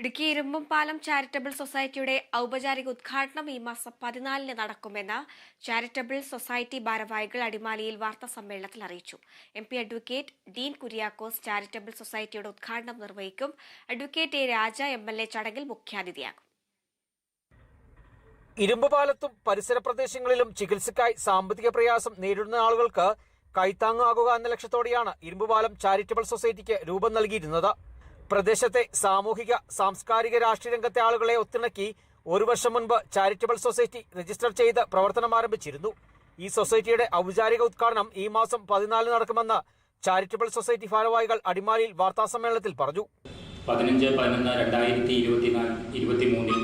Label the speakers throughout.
Speaker 1: Idukki ഇരുമ്പുംപാലം charitable സൊസൈറ്റിയുടെ ഔപചാരിക ഉദ്ഘാടനം ഈ മാസം 14-ന് നടക്കുമെന്ന് ചാരിറ്റബിൾ സൊസൈറ്റി ഭാരവാഹികൾ അടിമാലിയിൽ വാർത്താസമ്മേളനത്തിൽ അറിയിച്ചു. MP advocate Dean Kuriakose charitable സൊസൈറ്റിയുടെ ഉദ്ഘാടനം നിർവഹിക്കും. അഡ്വക്കേറ്റ് എ രാജ MLA ചടങ്ങിൽ മുഖ്യാതിഥിയാകും.
Speaker 2: ഇരുമ്പുപാലത്തും പരിസര പ്രദേശങ്ങളിലും ചികിത്സയ്ക്കായി സാമ്പത്തിക പ്രയാസം നേരിടുന്ന ആളുകൾക്ക് കൈത്താങ്ങാകുക എന്ന ലക്ഷ്യത്തോടെയാണ് ഇരുമ്പുപാലം ചാരിറ്റബിൾ സൊസൈറ്റിക്ക് രൂപം നൽകിയിരുന്നത്. പ്രദേശത്തെ സാമൂഹിക, സാംസ്കാരിക, രാഷ്ട്രീയ രംഗത്തെ ആളുകളെ ഒത്തിണക്കി 1 വർഷം മുൻപ് ചാരിറ്റബിൾ സൊസൈറ്റി രജിസ്റ്റർ ചെയ്ത് പ്രവർത്തനം ആരംഭിച്ചിരുന്നു. ഈ സൊസൈറ്റിയുടെ ഔപചാരിക ഉദ്ഘാടനം ഈ മാസം 14-ന് നടക്കുമെന്ന് ചാരിറ്റബിൾ സൊസൈറ്റി ഭാരവാഹികൾ അടിമാലിയിൽ വാർത്താസമ്മേളനത്തിൽ പറഞ്ഞു.
Speaker 3: 15-11-2023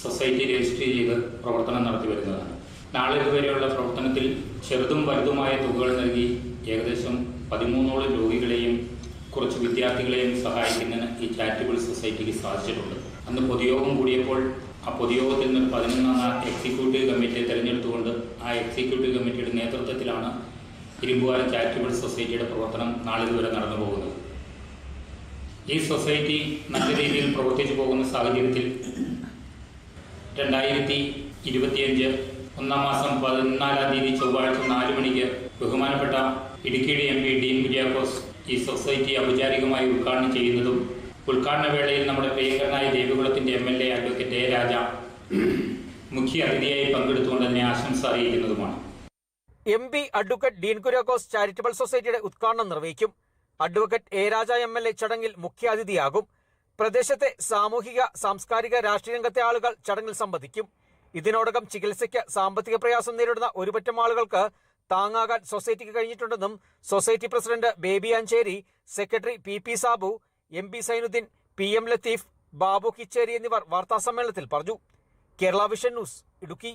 Speaker 3: സൊസൈറ്റി രജിസ്റ്റർ ചെയ്ത് പ്രവർത്തനം നടത്തി വരുന്നതാണ്. നാളെ ഇതുവരെയുള്ള പ്രവർത്തനത്തിൽ ചെറുതും വലുതുമായ തുകകൾ നൽകി ഏകദേശം 13ഓളം രോഗികളെയും കുറച്ച് വിദ്യാർത്ഥികളെയും സഹായിക്കുന്നതിന് ഈ ചാരിറ്റബിൾ സൊസൈറ്റിക്ക് സാധിച്ചിട്ടുണ്ട്. അന്ന് പൊതുയോഗം കൂടിയപ്പോൾ ആ പൊതുയോഗത്തിൽ നിന്ന് 11-അംഗ എക്സിക്യൂട്ടീവ് കമ്മിറ്റിയെ തിരഞ്ഞെടുത്തുകൊണ്ട് ആ എക്സിക്യൂട്ടീവ് കമ്മിറ്റിയുടെ നേതൃത്വത്തിലാണ് ഇരുമ്പുപാലം ചാരിറ്റബിൾ സൊസൈറ്റിയുടെ പ്രവർത്തനം നാളിതുവരെ നടന്നു പോകുന്നത്. ഈ സൊസൈറ്റി നല്ല രീതിയിൽ പ്രവർത്തിച്ചു പോകുന്ന സാഹചര്യത്തിൽ 2025 ഒന്നാം മാസം 14-ാം തീയതി ചൊവ്വാഴ്ച 4 മണിക്ക് ബഹുമാനപ്പെട്ട ഇടുക്കിയുടെ MP ഡീൻ കുര്യാക്കോസ് ഈ സൊസൈറ്റി ഔപചാരികമായി ഉദ്ഘാടനം ചെയ്യുന്നതും ഉദ്ഘാടന വേളയിൽ നമ്മുടെ പ്രിയങ്കരനായ ദേവികുളത്തിന്റെ MLA അഡ്വക്കേറ്റ് എ രാജ മുഖ്യ അതിഥിയായി പങ്കെടുത്തുകൊണ്ട് അതിനെ ആശംസ അറിയിക്കുന്നതുമാണ്.
Speaker 2: MP advocate Dean Kuriakose charitable സൊസൈറ്റിയുടെ ഉദ്ഘാടനം നിർവഹിക്കും. അഡ്വക്കേറ്റ് എ രാജ MLA ചടങ്ങിൽ മുഖ്യാതിഥിയാകും. പ്രദേശത്തെ സാമൂഹിക, സാംസ്കാരിക, രാഷ്ട്രീയ രംഗത്തെ ആളുകൾ ചടങ്ങിൽ സംബന്ധിക്കും. ഇതിനോടകം ചികിത്സയ്ക്ക് സാമ്പത്തിക പ്രയാസം നേരിടുന്ന ഒരുപറ്റം ആളുകൾക്ക് താങ്ങാകാൻ സൊസൈറ്റിക്ക് കഴിഞ്ഞിട്ടുണ്ടെന്നും society president Baby Ancheri, secretary PP Sabu, MP Sainuddin, PM Latheef, Babu Kicheri എന്നിവർ വാർത്താസമ്മേളനത്തിൽ പറഞ്ഞു. Kerala Vision News, Idukki.